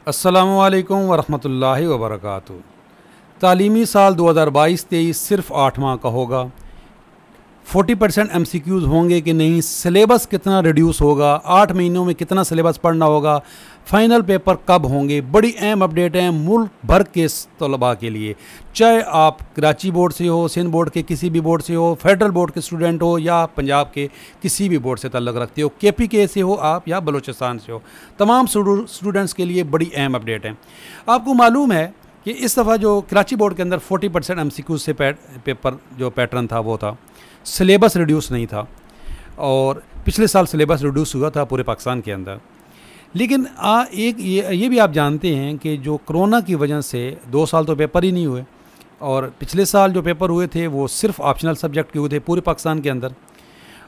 अस्सलामुअलैकुम वरहमतुल्लाहि वबरकातुहू। तालीमी साल 2022-23 सिर्फ 8 माह का होगा। 40% MCQs होंगे कि नहीं, सिलेबस कितना रिड्यूस होगा, 8 महीनों में कितना सिलेबस पढ़ना होगा, फ़ाइनल पेपर कब होंगे, बड़ी अहम अपडेट है मुल्क भर के तलबा के लिए। चाहे आप कराची बोर्ड से हो, सिंध बोर्ड के किसी भी बोर्ड से हो, फेडरल बोर्ड के स्टूडेंट हो या पंजाब के किसी भी बोर्ड से ताल्लुक़ रखते हो, KPK से हो आप या बलूचिस्तान से हो, तमाम स्टूडेंट्स के लिए बड़ी अहम अपडेट है। आपको मालूम है कि इस दफ़ा जो कराची बोर्ड के अंदर 40% MCQ से पेपर जो पैटर्न था वो था, सिलेबस रिड्यूस नहीं था। और पिछले साल सिलेबस रिड्यूस हुआ था पूरे पाकिस्तान के अंदर। लेकिन एक ये भी आप जानते हैं कि जो कोरोना की वजह से 2 साल तो पेपर ही नहीं हुए, और पिछले साल जो पेपर हुए थे वो सिर्फ ऑप्शनल सब्जेक्ट के हुए थे पूरे पाकिस्तान के अंदर।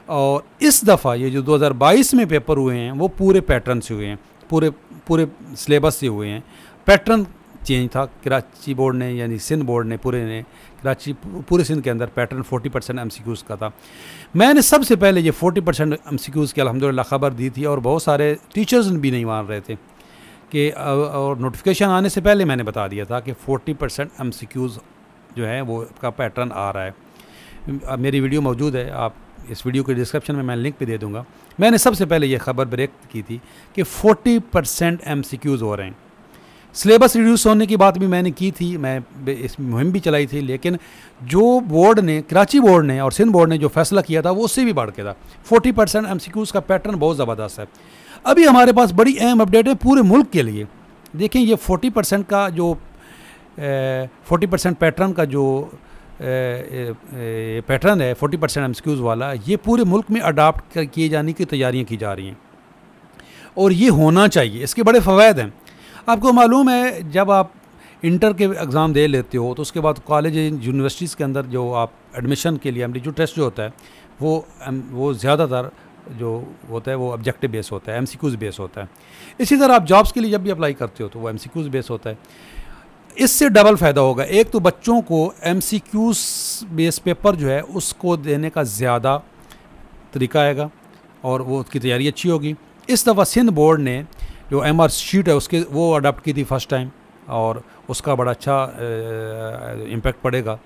और इस दफ़ा ये जो 2022 में पेपर हुए हैं वो पूरे पैटर्न से हुए हैं, पूरे सिलेबस से हुए हैं। पैटर्न चेंज था कराची बोर्ड ने, यानी सिंध बोर्ड ने पूरे सिंध के अंदर पैटर्न 40% MCQs का था। मैंने सबसे पहले ये 40% MCQs की अल्हम्दुलिल्लाह ख़बर दी थी, और बहुत सारे टीचर्स भी नहीं मान रहे थे कि, और नोटिफिकेशन आने से पहले मैंने बता दिया था कि 40% MCQs जो है वो का पैटर्न आ रहा है। मेरी वीडियो मौजूद है, आप इस वीडियो के डिस्क्रिप्शन में मैं लिंक भी दे दूँगा। मैंने सबसे पहले ये खबर ब्रेक की थी कि 40% MCQs हो रहे हैं। सिलेबस रिड्यूस होने की बात भी मैंने की थी, मैं इस मुहिम भी चलाई थी, लेकिन जो बोर्ड ने, कराची बोर्ड ने और सिंध बोर्ड ने जो फैसला किया था वो उससे भी बढ़ के था। 40% MCQs का पैटर्न बहुत ज़बरदस्त है। अभी हमारे पास बड़ी अहम अपडेट है पूरे मुल्क के लिए। देखें, ये 40% का जो 40% पैटर्न का जो पैटर्न है 40% MCQs वाला, ये पूरे मुल्क में अडाप्ट किए जाने की तैयारियाँ की जा रही हैं, और ये होना चाहिए। इसके बड़े फ़वाइद हैं। आपको मालूम है, जब आप इंटर के एग्ज़ाम दे लेते हो तो उसके बाद कॉलेज यूनिवर्सिटीज़ के अंदर जो आप एडमिशन के लिए एप्टीट्यूड टेस्ट जो होता है वो ज़्यादातर जो होता है वो ऑब्जेक्टिव बेस होता है, MCQs बेस होता है। इसी तरह आप जॉब्स के लिए जब भी अप्लाई करते हो तो वो MCQs बेस होता है। इससे डबल फ़ायदा होगा। एक तो बच्चों को MCQs बेस पेपर जो है उसको देने का ज़्यादा तरीका आएगा और वो उसकी तैयारी अच्छी होगी। इस दफ़ा सिंध बोर्ड ने जो MR शीट है उसके वो अडाप्ट की थी फर्स्ट टाइम, और उसका बड़ा अच्छा इम्पेक्ट पड़ेगा।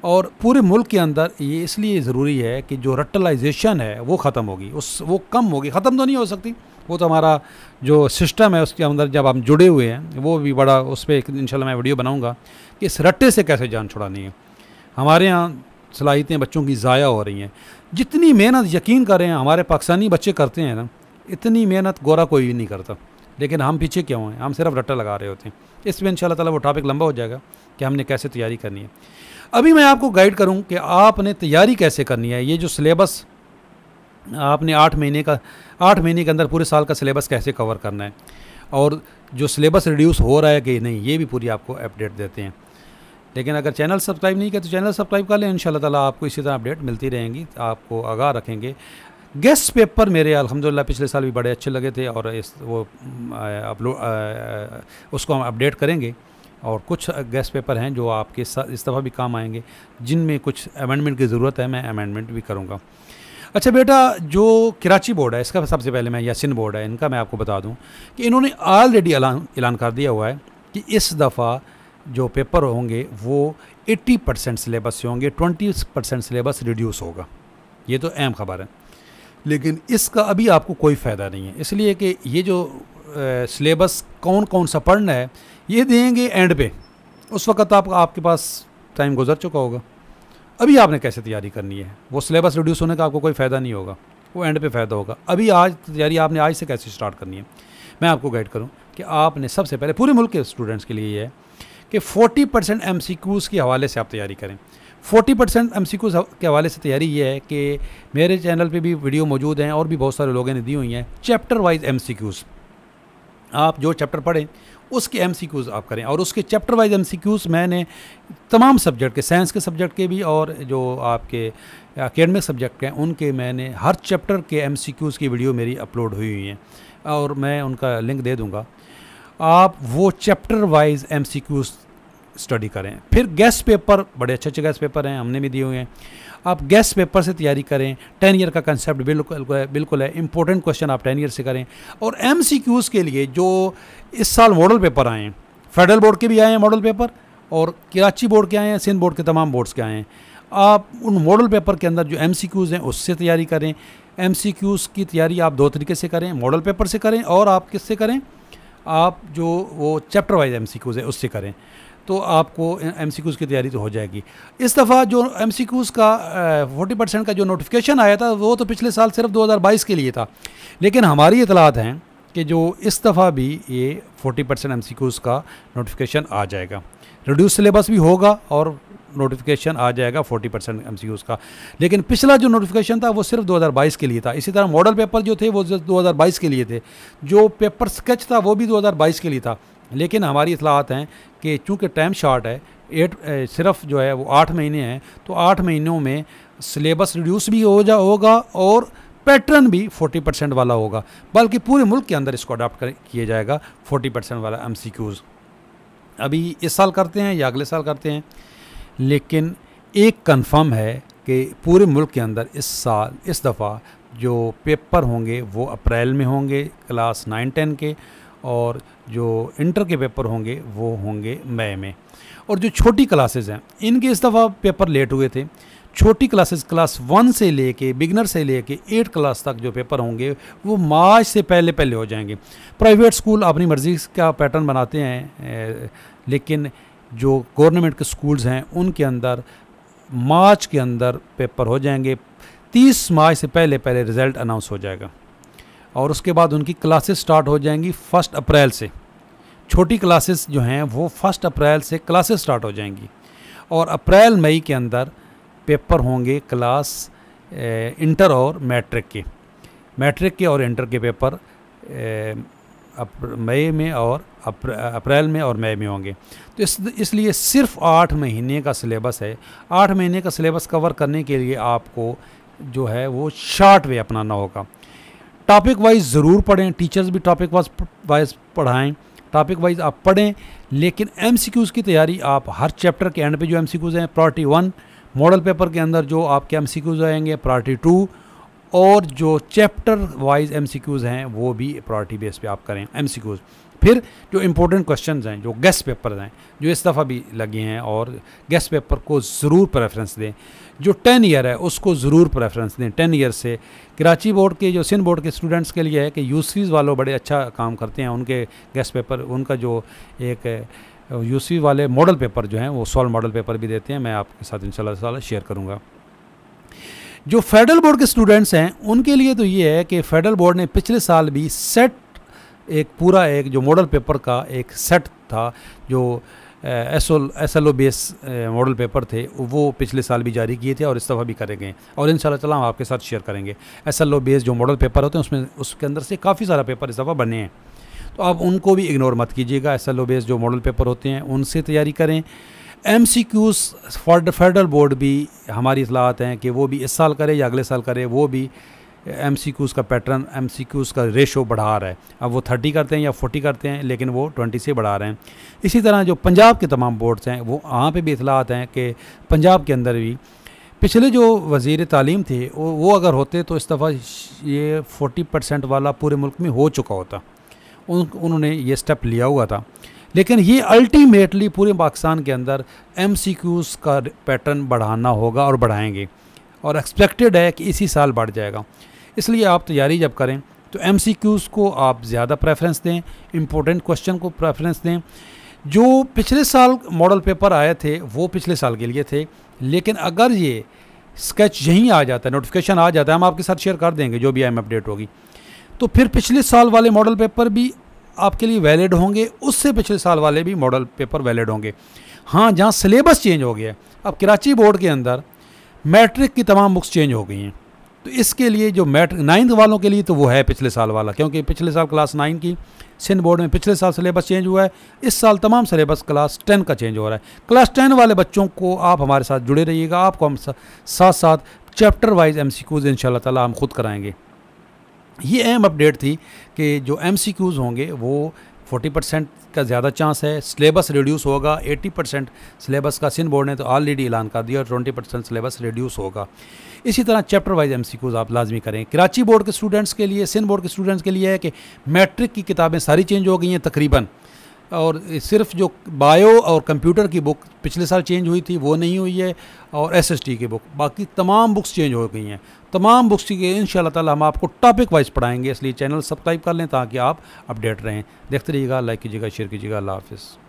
और पूरे मुल्क के अंदर ये इसलिए ज़रूरी है कि जो रटलाइजेशन है वो ख़त्म होगी, वो कम होगी। ख़त्म तो नहीं हो सकती, वो तो हमारा जो सिस्टम है उसके अंदर जब हम जुड़े हुए हैं वो भी बड़ा, उस पर इंशाल्लाह मैं वीडियो बनाऊँगा कि इस रट्टे से कैसे जान छुड़ानी है। हमारे यहाँ सलाहियतें बच्चों की ज़ाया हो रही हैं। जितनी मेहनत, यकीन करें, हमारे पाकिस्तानी बच्चे करते हैं ना, इतनी मेहनत गोरा कोई भी नहीं करता। लेकिन हम पीछे क्यों हैं? हम सिर्फ रट्टा लगा रहे होते हैं। इसमें इंशाल्लाह ताला वो टॉपिक लंबा हो जाएगा कि हमने कैसे तैयारी करनी है। अभी मैं आपको गाइड करूं कि आपने तैयारी कैसे करनी है। ये जो सिलेबस आपने 8 महीने के अंदर पूरे साल का सिलेबस कैसे कवर करना है, और जो सिलेबस रिड्यूस हो रहा है कि नहीं, ये भी पूरी आपको अपडेट देते हैं। लेकिन अगर चैनल सब्सक्राइब नहीं किया तो चैनल सब्सक्राइब कर लें। इंशाल्लाह ताला आपको इसी तरह अपडेट मिलती रहेंगी, आपको आगाह रखेंगे। गेस्ट पेपर मेरे अल्हम्दुलिल्लाह पिछले साल भी बड़े अच्छे लगे थे, और उसको हम अपडेट करेंगे। और कुछ गेस्ट पेपर हैं जो आपके साथ इस दफ़ा भी काम आएंगे, जिनमें कुछ अमेंडमेंट की ज़रूरत है, मैं अमेंडमेंट भी करूँगा। अच्छा बेटा, जो कराची बोर्ड है इसका सबसे पहले मैं, या सिंध बोर्ड है, इनका मैं आपको बता दूँ कि इन्होंने ऑलरेडी ऐलान कर दिया हुआ है कि इस दफ़ा जो पेपर होंगे वो 80% सिलेबस से होंगे, 20% सिलेबस रिड्यूस होगा। ये तो अहम खबर है, लेकिन इसका अभी आपको कोई फ़ायदा नहीं है, इसलिए कि ये जो सिलेबस कौन कौन सा पढ़ना है ये देंगे एंड पे। उस वक्त आपके पास टाइम गुजर चुका होगा। अभी आपने कैसे तैयारी करनी है, वो सिलेबस रिड्यूस होने का आपको कोई फ़ायदा नहीं होगा, वो एंड पे फ़ायदा होगा। अभी आज तैयारी आपने आज से कैसे स्टार्ट करनी है, मैं आपको गाइड करूँ कि आपने सबसे पहले पूरे मुल्क के स्टूडेंट्स के लिए ये है कि 40% MCQs के हवाले से आप तैयारी करें। 40% MCQs के हवाले से तैयारी ये है कि मेरे चैनल पे भी वीडियो मौजूद हैं, और भी बहुत सारे लोगों ने दी हुई हैं। चैप्टर वाइज MCQs, आप जो चैप्टर पढ़ें उसके MCQs आप करें, और उसके चैप्टर वाइज MCQs मैंने तमाम सब्जेक्ट के, साइंस के सब्जेक्ट के भी और जो आपके एकेडमिक सब्जेक्ट के हैं उनके, मैंने हर चैप्टर के MCQs की वीडियो मेरी अपलोड हुई हुई हैं, और मैं उनका लिंक दे दूँगा। आप वो चैप्टर वाइज MCQs स्टडी करें। फिर गेस्ट पेपर, बड़े अच्छे गेस्ट पेपर हैं, हमने भी दिए हुए हैं। आप गेस्ट पेपर से तैयारी करें। 10 ईयर का कंसेप्ट बिल्कुल है, इंपॉर्टेंट क्वेश्चन आप 10 ईयर से करें। और MCQs के लिए जो इस साल मॉडल पेपर आए हैं, फेडरल बोर्ड के भी आए हैं मॉडल पेपर, और कराची बोर्ड के आए हैं, सिंध बोर्ड के तमाम बोर्ड्स के आए हैं। आप उन मॉडल पेपर के अंदर जो MCQs हैं उससे तैयारी करें। MCQs की तैयारी आप दो तरीके से करें, मॉडल पेपर से करें और आप किससे करें, आप जो वो चैप्टर वाइज MCQs है उससे करें, तो आपको MCQs की तैयारी तो हो जाएगी। इस दफ़ा जो MCQs का 40% का जो नोटिफिकेशन आया था वो तो पिछले साल सिर्फ 2022 के लिए था, लेकिन हमारी इतलात हैं कि जो इस दफ़ा भी ये 40% MCQs का नोटिफिकेशन आ जाएगा, रिड्यूस सिलेबस भी होगा और नोटिफिकेशन आ जाएगा 40% MCQs का। लेकिन पिछला जो नोटिफिकेशन था वो सिर्फ 2022 के लिए था। इसी तरह मॉडल पेपर जो थे वो 2022 के लिए थे, जो पेपर स्केच था वो भी 2022 के लिए था। लेकिन हमारी इतलात हैं कि चूँकि टाइम शॉर्ट है, सिर्फ जो है वो 8 महीने हैं, तो 8 महीनों में सिलेबस रिड्यूस भी होगा और पैटर्न भी 40% वाला होगा, बल्कि पूरे मुल्क के अंदर इसको अडॉप्ट किया जाएगा 40% वाला MCQs। अभी इस साल करते हैं या अगले साल करते हैं, लेकिन एक कंफर्म है कि पूरे मुल्क के अंदर इस साल इस दफ़ा जो पेपर होंगे वो अप्रैल में होंगे क्लास 9-10 के, और जो इंटर के पेपर होंगे वो होंगे मई में। और जो छोटी क्लासेस हैं इनके इस दफ़ा पेपर लेट हुए थे। छोटी क्लासेस क्लास 1 से लेके बिगनर से लेके 8 क्लास तक जो पेपर होंगे वो मार्च से पहले हो जाएंगे। प्राइवेट स्कूल अपनी मर्ज़ी का पैटर्न बनाते हैं, लेकिन जो गवर्नमेंट के स्कूल्स हैं उनके अंदर मार्च के अंदर पेपर हो जाएंगे। 30 मार्च से पहले रिज़ल्ट अनाउंस हो जाएगा और उसके बाद उनकी क्लासेस स्टार्ट हो जाएंगी 1 अप्रैल से। छोटी क्लासेस जो हैं वो 1 अप्रैल से क्लासेस स्टार्ट हो जाएंगी, और अप्रैल मई के अंदर पेपर होंगे क्लास इंटर और मैट्रिक के और इंटर के पेपर मई में और अप्रैल में और मई में होंगे। तो इसलिए सिर्फ 8 महीने का सिलेबस है। 8 महीने का सिलेबस कवर करने के लिए आपको जो है वो शॉर्ट वे अपनाना होगा। टॉपिक वाइज ज़रूर पढ़ें, टीचर्स भी टॉपिक वाइज पढ़ाएं, टॉपिक वाइज आप पढ़ें, लेकिन MCQs की तैयारी आप हर चैप्टर के एंड पे जो MCQs हैं प्रायोरिटी 1, मॉडल पेपर के अंदर जो आपके MCQs आएंगे प्रायोरिटी 2, और जो चैप्टर वाइज MCQs हैं वो भी प्रायोरिटी बेस पे आप करें MCQs। फिर जो इम्पोर्टेंट क्वेश्चंस हैं, जो गेस्ट पेपर हैं जो इस दफ़ा भी लगे हैं, और गेस्ट पेपर को ज़रूर प्रेफरेंस दें। जो 10 ईयर है उसको ज़रूर प्रेफरेंस दें। 10 ईयर से कराची बोर्ड के जो सिंध बोर्ड के स्टूडेंट्स के लिए है कि यूसफीज़ वालों बड़े अच्छा काम करते हैं, उनके गेस्ट पेपर, उनका जो एक यूसफी वाले मॉडल पेपर जो हैं वो सॉल्व मॉडल पेपर भी देते हैं, मैं आपके साथ इंशाल्लाह शेयर करूँगा। जो फेडरल बोर्ड के स्टूडेंट्स हैं उनके लिए तो ये है कि फेडरल बोर्ड ने पिछले साल भी सेट एक जो मॉडल पेपर का एक सेट था, जो SLO बेस मॉडल पेपर थे, वो पिछले साल भी जारी किए थे और इस दफ़ा भी करेंगे, और इंशाल्लाह ताला हम आपके साथ शेयर करेंगे। SLO बेस जो मॉडल पेपर होते हैं उसमें उसके अंदर से काफ़ी सारा पेपर इस दफ़ा बने हैं, तो आप उनको भी इग्नोर मत कीजिएगा। SLO बेस जो मॉडल पेपर होते हैं उनसे तैयारी करें। MCQs फेडरल बोर्ड भी हमारी इतलात हैं कि वो भी इस साल करे या अगले साल करे, वो भी MCQs का पैटर्न, MCQs का रेशो बढ़ा रहा है। अब वो 30 करते हैं या 40 करते हैं, लेकिन वो 20 से बढ़ा रहे हैं। इसी तरह जो पंजाब के तमाम बोर्ड्स हैं वो वहाँ पे भी इतलात हैं कि पंजाब के अंदर भी पिछले जो वज़ीर तालीम थे वो अगर होते तो इस दफ़ा ये 40% वाला पूरे मुल्क में हो चुका होता। उन्होंने ये स्टेप लिया हुआ था, लेकिन ये अल्टीमेटली पूरे पाकिस्तान के अंदर MCQs का पैटर्न बढ़ाना होगा और बढ़ाएंगे, और एक्सपेक्टेड है कि इसी साल बढ़ जाएगा। इसलिए आप तैयारी जब करें तो MCQs को आप ज़्यादा प्रेफरेंस दें, इम्पोर्टेंट क्वेश्चन को प्रेफरेंस दें। जो पिछले साल मॉडल पेपर आए थे वो पिछले साल के लिए थे, लेकिन अगर ये स्केच यहीं आ जाता है, नोटिफिकेशन आ जाता है, हम आपके साथ शेयर कर देंगे जो भी IM अपडेट होगी, तो फिर पिछले साल वाले मॉडल पेपर भी आपके लिए वैलिड होंगे, उससे पिछले साल वाले भी मॉडल पेपर वैलिड होंगे। हाँ, जहाँ सिलेबस चेंज हो गया है, अब कराची बोर्ड के अंदर मैट्रिक की तमाम बुक्स चेंज हो गई हैं, तो इसके लिए जो मैट्रिक 9th वालों के लिए तो वो है पिछले साल वाला, क्योंकि पिछले साल क्लास 9 की सिंध बोर्ड में पिछले साल सिलेबस चेंज हुआ है, इस साल तमाम सिलेबस क्लास 10 का चेंज हो रहा है। क्लास 10 वाले बच्चों को आप हमारे साथ जुड़े रहिएगा, आपको हम साथ साथ चैप्टर वाइज MCQs इंशाल्लाह ताला हम खुद कराएंगे। ये अहम अपडेट थी कि जो MCQs होंगे वो 40% का ज़्यादा चांस है। सिलेबस रिड्यूस होगा 80% सिलेबस का। सिंध बोर्ड ने तो ऑलरेडी ऐलान कर दिया, 20% सिलेबस रिड्यूस होगा। इसी तरह चैप्टर वाइज MCQs आप लाजमी करें। कराची बोर्ड के स्टूडेंट्स के लिए, सिंध बोर्ड के स्टूडेंट्स के लिए है कि मैट्रिक की किताबें सारी चेंज हो गई हैं तकरीबन, और सिर्फ जो बायो और कंप्यूटर की बुक पिछले साल चेंज हुई थी वो नहीं हुई है, और SST की बुक, बाकी तमाम बुक्स चेंज हो गई हैं। तमाम बुक्स की इंशाल्लाह ताला हम आपको टॉपिक वाइज पढ़ाएंगे, इसलिए चैनल सब्सक्राइब कर लें ताकि आप अपडेट रहें। देखते रहिएगा, लाइक कीजिएगा, शेयर कीजिएगा। अल्लाह हाफ़िज़।